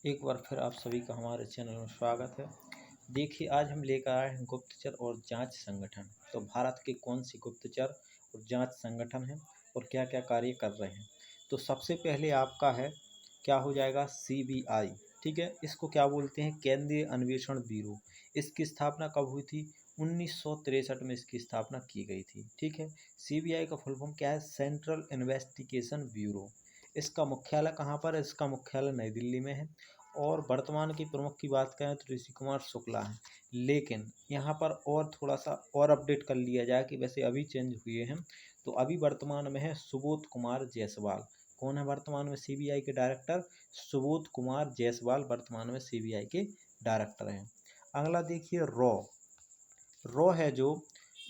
एक बार फिर आप सभी का हमारे चैनल में स्वागत है। देखिए, आज हम लेकर आए हैं गुप्तचर और जांच संगठन। तो भारत के कौन सी गुप्तचर और जांच संगठन हैं और क्या क्या कार्य कर रहे हैं। तो सबसे पहले आपका है क्या हो जाएगा, सीबीआई। ठीक है, इसको क्या बोलते हैं, केंद्रीय अन्वेषण ब्यूरो। इसकी स्थापना कब हुई थी, 1963 में इसकी स्थापना की गई थी। ठीक है, सीबीआई का फुल फॉर्म क्या है, सेंट्रल इन्वेस्टिगेशन ब्यूरो। इसका मुख्यालय कहाँ पर है, इसका मुख्यालय नई दिल्ली में है। और वर्तमान के प्रमुख की बात करें तो ऋषि कुमार शुक्ला हैं। लेकिन यहाँ पर और थोड़ा सा और अपडेट कर लिया जाए कि वैसे अभी चेंज हुए हैं। तो अभी वर्तमान में है सुबोध कुमार जायसवाल। कौन है वर्तमान में सीबीआई के डायरेक्टर, सुबोध कुमार जायसवाल वर्तमान में सीबीआई के डायरेक्टर हैं। अगला देखिए, रॉ है जो,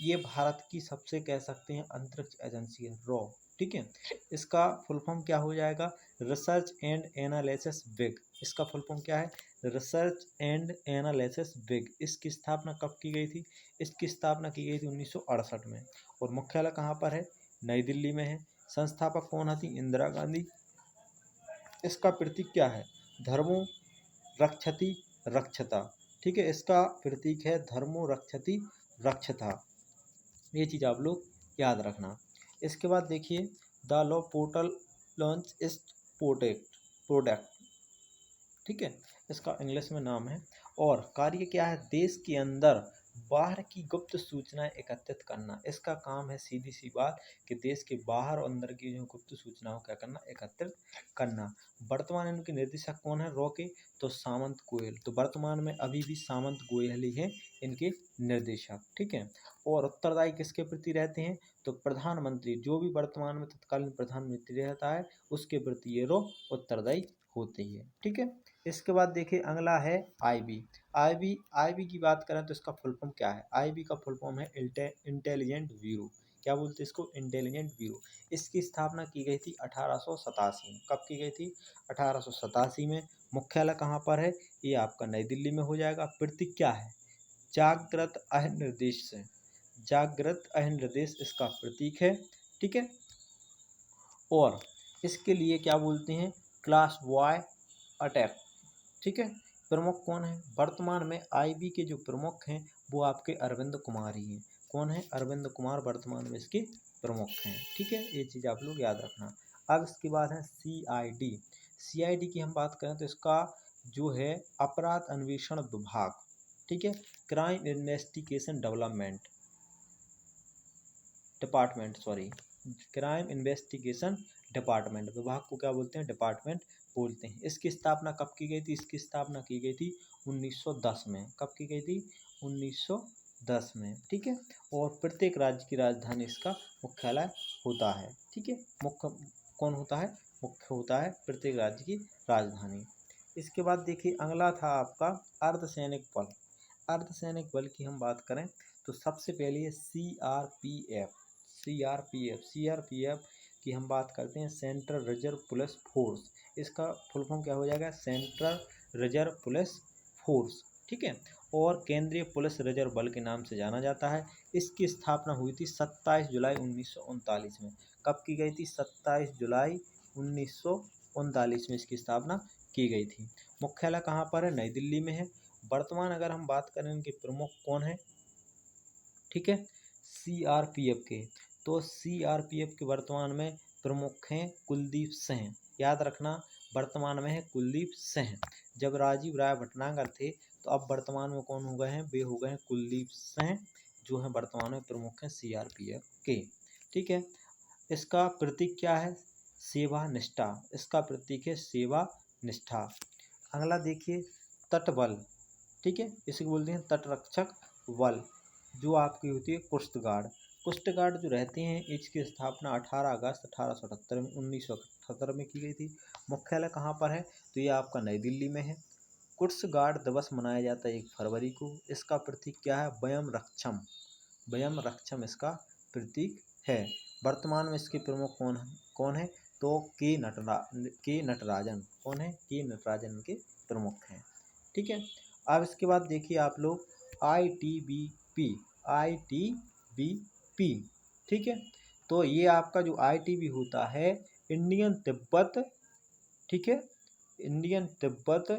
ये भारत की सबसे कह सकते हैं अंतरिक्ष एजेंसी है रॉ। ठीक है, इसका फुल फॉर्म क्या हो जाएगा, रिसर्च एंड एनालिसिस विग। इसका फुल फॉर्म क्या है, रिसर्च एंड एनालिसिस विग। इसकी स्थापना कब की गई थी, इसकी स्थापना की गई थी 1968 में। और मुख्यालय कहाँ पर है, नई दिल्ली में है। संस्थापक कौन थी, इंदिरा गांधी। इसका प्रतीक क्या है, धर्मो रक्षति रक्षता। ठीक है, इसका प्रतीक है धर्मो रक्षति रक्षता। ये चीज़ आप लोग याद रखना। इसके बाद देखिए, द लॉ पोर्टल लॉन्च इस प्रोडक्ट। ठीक है, इसका इंग्लिश में नाम है। और कार्य क्या है, देश के अंदर बाहर की गुप्त सूचनाएं एकत्रित करना। इसका काम है, सीधी सी बात, कि देश के बाहर और अंदर की जो गुप्त सूचनाओं क्या करना, एकत्रित करना। वर्तमान इनके निर्देशक कौन है रॉ के, तो सामंत गोयल। तो वर्तमान में अभी भी सामंत गोयल ही है इनके निर्देशक। ठीक है, और उत्तरदायी किसके प्रति रहते हैं, तो प्रधानमंत्री, जो भी वर्तमान में तत्कालीन प्रधानमंत्री रहता है उसके प्रति ये रॉ उत्तरदायी होती है। ठीक है, इसके बाद देखिए अगला है आईबी। आईबी की बात करें तो इसका फुल फॉर्म क्या है, आईबी का फुल फॉर्म है इंटेलिजेंट ब्यूरो। क्या बोलते हैं इसको, इंटेलिजेंट ब्यूरो। इसकी स्थापना की गई थी 1887 में। कब की गई थी, 1887 में। मुख्यालय कहाँ पर है, ये आपका नई दिल्ली में हो जाएगा। प्रतीक क्या है, जागृत अहनिर्देश से, जागृत अहनिर्देश इसका प्रतीक है। ठीक है, और इसके लिए क्या बोलते हैं, क्लास वाई अटैक। ठीक है, प्रमुख कौन है, वर्तमान में आईबी के जो प्रमुख हैं वो आपके अरविंद कुमार ही हैं। कौन है, अरविंद कुमार वर्तमान में इसके प्रमुख हैं। ठीक है, ये चीज़ आप लोग याद रखना। अब इसके बाद है सीआईडी। सीआईडी की हम बात करें तो इसका जो है अपराध अन्वेषण विभाग। ठीक है, crime investigation development department, sorry, crime investigation department. विभाग को क्या बोलते हैं, डिपार्टमेंट बोलते हैं। इसकी स्थापना कब की गई थी, इसकी स्थापना की गई थी 1910 में। कब की गई थी, 1910 में। ठीक है, और प्रत्येक राज्य की राजधानी इसका मुख्यालय होता है। ठीक है, मुख्य कौन होता है, मुख्य होता है प्रत्येक राज्य की राजधानी। इसके बाद देखिए अगला था आपका अर्धसैनिक बल। अर्धसैनिक बल की हम बात करें तो सबसे पहले है सीआरपीएफ। सीआरपीएफ की हम बात करते हैं, सेंट्रल रिजर्व पुलिस फोर्स। इसका फुल फॉर्म क्या हो जाएगा, सेंट्रल रिजर्व पुलिस फोर्स। ठीक है, और केंद्रीय पुलिस रिजर्व बल के नाम से जाना जाता है। इसकी स्थापना हुई थी 27 जुलाई 1939 में। कब की गई थी, 27 जुलाई 1939 में इसकी स्थापना की गई थी। मुख्यालय कहाँ पर है, नई दिल्ली में है। वर्तमान अगर हम बात करें इनके प्रमुख कौन है, ठीक है, सीआरपीएफ के, तो सीआरपीएफ के वर्तमान में प्रमुख हैं कुलदीप सिंह। याद रखना, वर्तमान में है कुलदीप सिंह। जब राजीव राय भटनागर थे तो अब वर्तमान में कौन हो गए हैं, वे हो गए हैं कुलदीप सिंह, जो है वर्तमान में प्रमुख हैं सीआरपीएफ के। ठीक है, इसका प्रतीक क्या है, सेवा निष्ठा। इसका प्रतीक है सेवा निष्ठा। अगला देखिए, तटबल। ठीक है, इसे बोलते हैं तटरक्षक बल, जो आपकी होती है कोस्ट गार्ड। कोस्ट गार्ड जो रहते हैं, इसकी स्थापना 18 अगस्त 1878 में 1978 में की गई थी। मुख्यालय कहाँ पर है, तो ये आपका नई दिल्ली में है। कोस्ट गार्ड दिवस मनाया जाता है 1 फरवरी को। इसका प्रतीक क्या है, वयम रक्षम। वयम रक्षम इसका प्रतीक है। वर्तमान में इसके प्रमुख कौन है, तो के नटराजन। कौन है, के नटराजन के प्रमुख हैं। ठीक है, अब इसके बाद देखिए आप लोग आईटीबीपी। आईटीबीपी, ठीक है, तो ये आपका जो आईटीबी होता है, इंडियन तिब्बत, ठीक है, इंडियन तिब्बत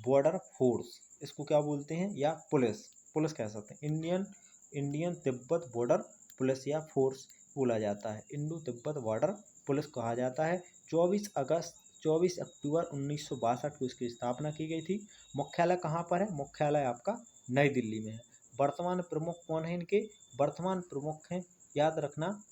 बॉर्डर फोर्स, इसको क्या बोलते हैं, या पुलिस, पुलिस कह सकते हैं। इंडियन तिब्बत बॉर्डर पुलिस या फोर्स बोला जाता है, इंडो तिब्बत बॉर्डर पुलिस कहा जाता है। 24 अक्टूबर 1962 को इसकी स्थापना की गई थी। मुख्यालय कहाँ पर है, मुख्यालय आपका नई दिल्ली में है। वर्तमान प्रमुख कौन है इनके, वर्तमान प्रमुख हैं, याद रखना,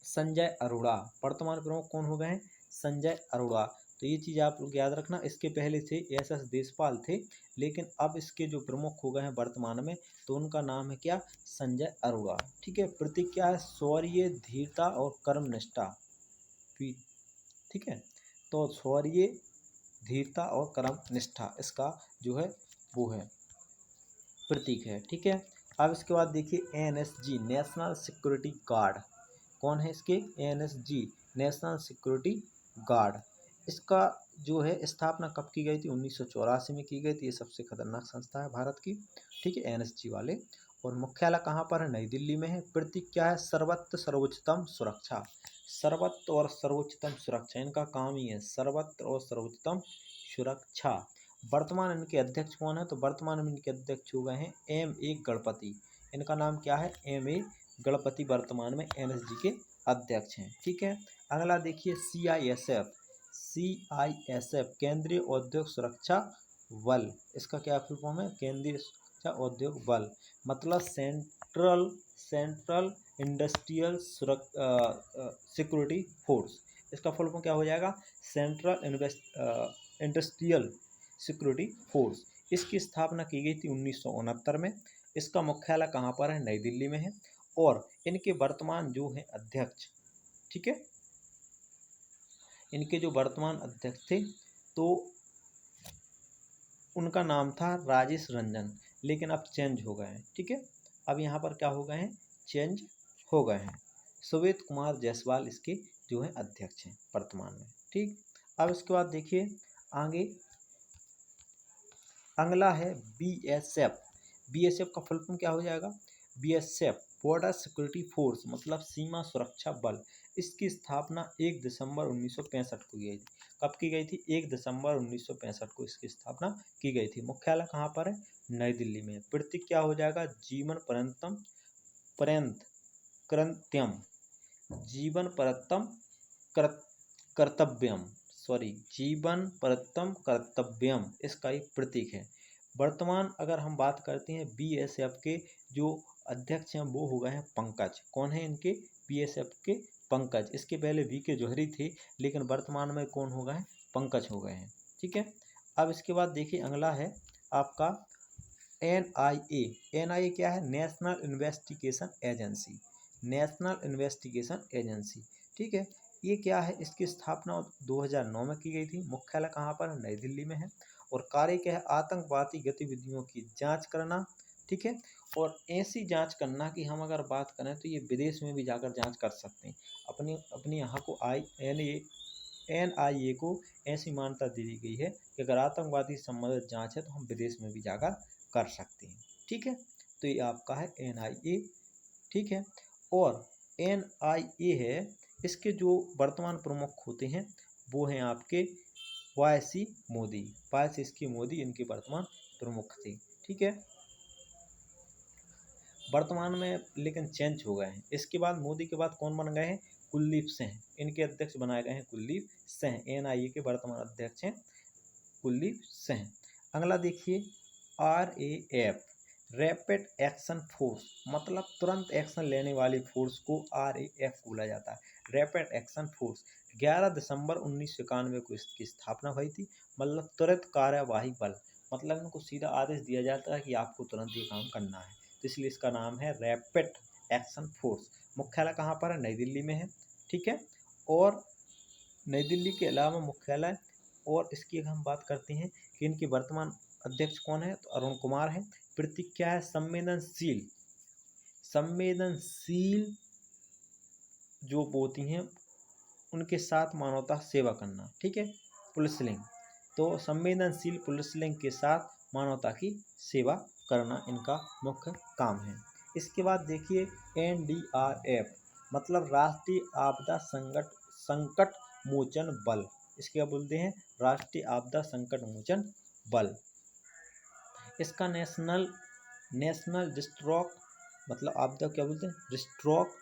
संजय अरोड़ा। वर्तमान प्रमुख कौन हो गए हैं, संजय अरोड़ा। तो ये चीज़ आप लोग याद रखना। इसके पहले थे एस देशपाल थे, लेकिन अब इसके जो प्रमुख हो गए हैं वर्तमान में, तो उनका नाम है क्या, संजय अरोड़ा। ठीक है। प्रतीक क्या है, शौर्य, धीरता और कर्मनिष्ठा। ठीक है। तो शौर्य, धीरता और कर्मनिष्ठा इसका जो है वो है प्रतीक है। ठीक है। अब इसके बाद देखिए एनएसजी, नेशनल सिक्योरिटी गार्ड, कौन है इसके, एनएसजी, नेशनल सिक्योरिटी गार्ड। इसका जो है स्थापना कब की गई थी, 1984 में की गई थी। ये सबसे खतरनाक संस्था है भारत की। ठीक है, एनएसजी वाले। और मुख्यालय कहाँ पर है, नई दिल्ली में है। प्रतीक क्या है, सर्वत्र सर्वोच्चतम सुरक्षा। सर्वत्र और सर्वोच्चतम सुरक्षा इनका काम ही है, सर्वत्र और सर्वोच्चतम सुरक्षा। वर्तमान इनके अध्यक्ष कौन है, तो वर्तमान में इनके अध्यक्ष हो गए हैं M.A. गणपति। इनका नाम क्या है, M.A. गणपति वर्तमान में एनएसजी के अध्यक्ष हैं। ठीक है। अगला देखिए CISF, केंद्रीय औद्योगिक सुरक्षा बल। इसका क्या फुल फॉर्म है, केंद्रीय सुरक्षा औद्योग बल, मतलब सेंट्रल इंडस्ट्रियल सिक्योरिटी फोर्स। इसका फुल फॉर्म क्या हो जाएगा, सेंट्रल इंडस्ट्रियल सिक्योरिटी फोर्स। इसकी स्थापना की गई थी 1969 में। इसका मुख्यालय कहाँ पर है, नई दिल्ली में है। और इनके वर्तमान जो है अध्यक्ष, ठीक है, इनके जो वर्तमान अध्यक्ष थे तो उनका नाम था राजेश रंजन, लेकिन अब चेंज हो गए हैं। ठीक है, अब यहाँ पर क्या हो गए हैं, चेंज हो गए हैं। सुवेद कुमार जायसवाल इसके जो है अध्यक्ष हैं वर्तमान में। ठीक, अब इसके बाद देखिए आगे अगला है BSF। BSF का फुल फॉर्म क्या हो जाएगा, BSF बॉर्डर सिक्योरिटी फोर्स, मतलब सीमा सुरक्षा बल। इसकी स्थापना 1 दिसंबर 1965 को की गई थी। कब की गई थी, 1 दिसंबर 1965 को इसकी स्थापना की गई थी। मुख्यालय कहाँ पर है, नई दिल्ली में। प्रतीक क्या हो जाएगा, जीवन पर्यंतम कृत्यम, जीवन परतम कर्तव्यम, जीवन परतम कर्तव्यम इसका एक प्रतीक है। वर्तमान अगर हम बात करते हैं BSF के जो अध्यक्ष हैं वो हो गए हैं पंकज। कौन है इनके, BSF के पंकज। इसके पहले VK जौहरी थे, लेकिन वर्तमान में कौन हो गए हैं, पंकज हो गए हैं। ठीक है। अब इसके बाद देखिए अगला है आपका NIA। NIA क्या है, national investigation agency, national investigation agency. ठीक है, ये क्या है, इसकी स्थापना 2009 में की गई थी। मुख्यालय कहाँ पर है, नई दिल्ली में है। और कार्य क्या है, आतंकवादी गतिविधियों की जांच करना। ठीक है, और ऐसी जांच करना कि हम अगर बात करें तो ये विदेश में भी जाकर जांच कर सकते हैं। अपनी यहाँ को NIA को ऐसी मान्यता दी गई है कि अगर आतंकवादी संबंधित जांच है तो हम विदेश में भी जाकर कर सकते हैं। ठीक है, तो ये आपका है NIA। ठीक है, और NIA है, इसके जो वर्तमान प्रमुख होते हैं वो हैं आपके YC मोदी। YC मोदी इनके वर्तमान प्रमुख थे। ठीक है, वर्तमान में लेकिन चेंज हो गए हैं। इसके बाद मोदी के बाद कौन बन गए हैं, कुलदीप सिंह, इनके अध्यक्ष बनाए गए हैं कुलदीप सिंह। NIA के वर्तमान अध्यक्ष हैं कुलदीप सिंह। अगला देखिए RAF, रैपिड एक्शन फोर्स, मतलब तुरंत एक्शन लेने वाली फोर्स को RAF बोला जाता है, रैपिड एक्शन फोर्स। 11 दिसंबर 1991 को इसकी स्थापना हुई थी। मतलब तुरंत कार्यवाही बल, मतलब इनको सीधा आदेश दिया जाता है कि आपको तुरंत ये काम करना है, तो इसलिए इसका नाम है रैपिड एक्शन फोर्स। मुख्यालय कहाँ पर है, नई दिल्ली में है। ठीक है, और नई दिल्ली के अलावा मुख्यालय, और इसकी हम बात करते हैं कि इनके वर्तमान अध्यक्ष कौन है, तो अरुण कुमार है। प्रतीक क्या है, संवेदनशील, संवेदनशील जो होती हैं उनके साथ मानवता सेवा करना। ठीक है, पुलिसलिंग, तो संवेदनशील पुलिसलिंग के साथ मानवता की सेवा करना इनका मुख्य काम है। इसके बाद देखिए NDRF, मतलब राष्ट्रीय आपदा संकट मोचन बल। इसके क्या बोलते हैं, राष्ट्रीय आपदा संकट मोचन बल। इसका नेशनल डिस्ट्रॉक मतलब आपदा क्या बोलते हैं, डिस्ट्रॉक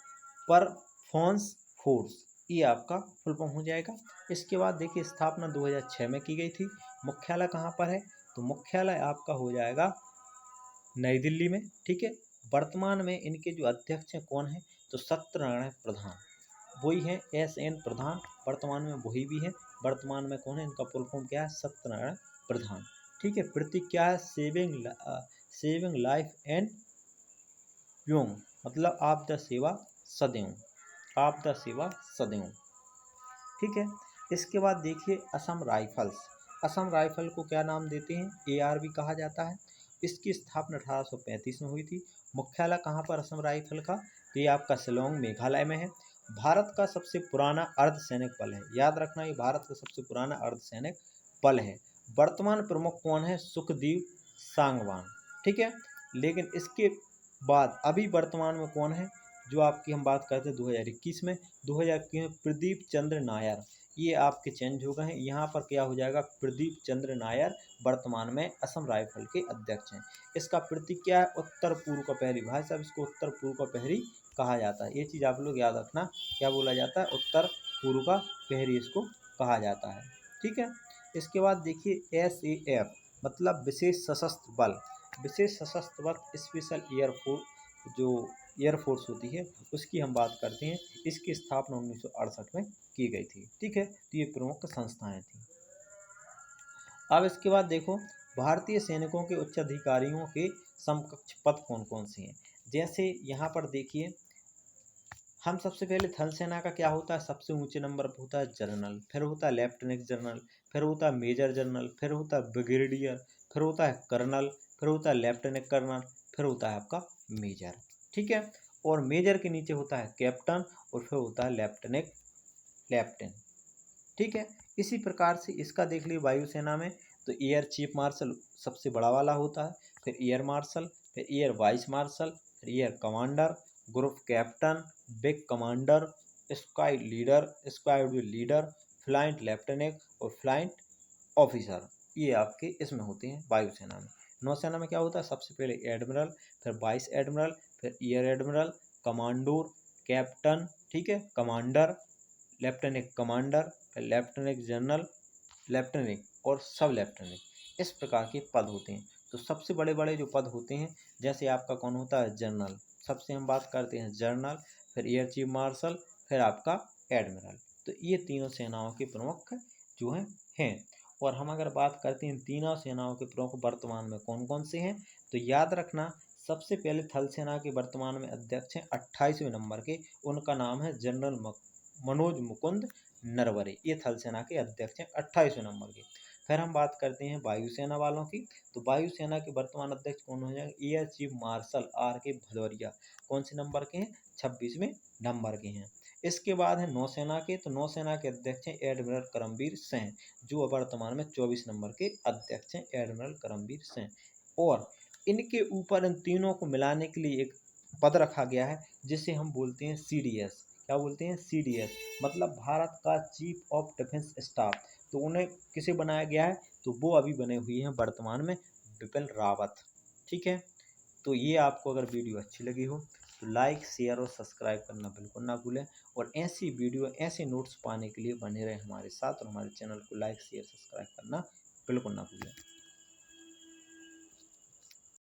परफॉर्मेंस फोर्स, ये आपका फुल फॉर्म हो जाएगा। इसके बाद देखिए स्थापना 2006 में की गई थी। मुख्यालय कहाँ पर है, तो मुख्यालय आपका हो जाएगा नई दिल्ली में। ठीक है, वर्तमान में इनके जो अध्यक्ष हैं कौन है, तो सत्यनारायण प्रधान, वही है SN प्रधान, वर्तमान में वही भी है। वर्तमान में कौन है, इनका फुल फॉर्म क्या है, सत्यनारायण प्रधान। ठीक है, प्रतीक क्या है, सेविंग लाइफ एंड योंग, मतलब आपदा सेवा सदैव, आपदा सेवा सदैव। ठीक है, इसके बाद देखिए असम राइफल्स, असम राइफल को क्या नाम देते हैं, ARV कहा जाता है। इसकी स्थापना 1835 में हुई थी। मुख्यालय कहाँ पर असम राइफल का, तो ये आपका शिलोंग मेघालय में है। भारत का सबसे पुराना अर्धसैनिक बल है, याद रखना ये भारत का सबसे पुराना अर्धसैनिक बल है। वर्तमान प्रमुख कौन है, सुखदेव सांगवान। ठीक है, लेकिन इसके बाद अभी वर्तमान में कौन है, जो आपकी हम बात करते हैं 2021 में, 2021 में प्रदीप चंद्र नायर, ये आपके चेंज हो गए हैं। यहाँ पर क्या हो जाएगा, प्रदीप चंद्र नायर वर्तमान में असम राइफल के अध्यक्ष हैं। इसका प्रतीक क्या है, उत्तर पूर्व का प्रहरी, भाई साहब इसको उत्तर पूर्व का प्रहरी कहा जाता है, ये चीज़ आप लोग याद रखना, क्या बोला जाता है, उत्तर पूर्व का प्रहरी इसको कहा जाता है। ठीक है, इसके बाद देखिए SAF मतलब विशेष सशस्त्र बल, विशेष सशस्त्र बल स्पेशल एयरफोर्स, जो एयरफोर्स होती है उसकी हम बात करते हैं। इसकी स्थापना 1968 में की गई थी। ठीक है, तो ये प्रमुख संस्थाएं थी। अब इसके बाद देखो भारतीय सैनिकों के उच्च अधिकारियों के समकक्ष पद कौन कौन से हैं। जैसे यहाँ पर देखिए हम सबसे पहले थल सेना का क्या होता है, सबसे ऊंचे नंबर पर होता है जनरल, फिर होता है लेफ्टिनेंट जनरल, फिर होता है मेजर जनरल, फिर होता है ब्रिगेडियर, फिर होता है कर्नल, फिर होता है लेफ्टिनेंट कर्नल, फिर होता है आपका मेजर। ठीक है, और मेजर के नीचे होता है कैप्टन और फिर होता है लेफ्टिनेंट। ठीक है, इसी प्रकार से इसका देख लीजिए वायुसेना में, तो एयर चीफ मार्शल सबसे बड़ा वाला होता है, फिर एयर मार्शल, फिर एयर वाइस मार्शल, फिर air commander, group captain, big commander, squad leader, flight lieutenant और फ्लाइट ऑफिसर, ये आपके इसमें होते हैं वायुसेना में। नौसेना में क्या होता है, सबसे पहले एडमिरल, फिर वाइस एडमिरल, फिर एयर एडमिरल, कमांडोर, कैप्टन, ठीक है, commander, lieutenant commander, lieutenant general, lieutenant और सब लेफ्टिनेंट, इस प्रकार के पद होते हैं। तो सबसे बड़े बड़े जो पद होते हैं, जैसे आपका कौन होता है, जनरल, सबसे हम बात करते हैं जनरल, फिर एयर चीफ मार्शल, फिर आपका एडमिरल। तो ये तीनों सेनाओं के प्रमुख जो हैं। और हम अगर बात करते हैं तीनों सेनाओं के प्रमुख वर्तमान में कौन कौन से हैं, तो याद रखना सबसे पहले थल सेना के वर्तमान में अध्यक्ष हैं 28वें नंबर के, उनका नाम है जनरल मनोज मुकुंद नरवरे, ये थल सेना के अध्यक्ष हैं 28वें नंबर के। फिर हम बात करते हैं वायुसेना वालों की, तो वायुसेना के वर्तमान अध्यक्ष कौन हो जाएंगे, air chief marshal RK Bhadauria, कौन से नंबर के हैं, 26वें नंबर के हैं। इसके बाद है नौसेना के, तो नौसेना के अध्यक्ष हैं एडमिरल करमबीर सिंह, जो वर्तमान में 24 नंबर के अध्यक्ष हैं एडमिरल करमबीर सिंह। और इनके ऊपर इन तीनों को मिलाने के लिए एक पद रखा गया है जिसे हम बोलते हैं CDS, क्या बोलते हैं, CDS मतलब भारत का चीफ ऑफ डिफेंस स्टाफ। तो उन्हें किसे बनाया गया है, तो वो अभी बने हुए हैं वर्तमान में बिपिन रावत। ठीक है, तो ये आपको अगर वीडियो अच्छी लगी हो तो लाइक शेयर और सब्सक्राइब करना बिल्कुल ना भूलें, और ऐसी वीडियो ऐसे नोट्स पाने के लिए बने रहें हमारे साथ, और हमारे चैनल को लाइक शेयर सब्सक्राइब करना बिल्कुल ना भूलें।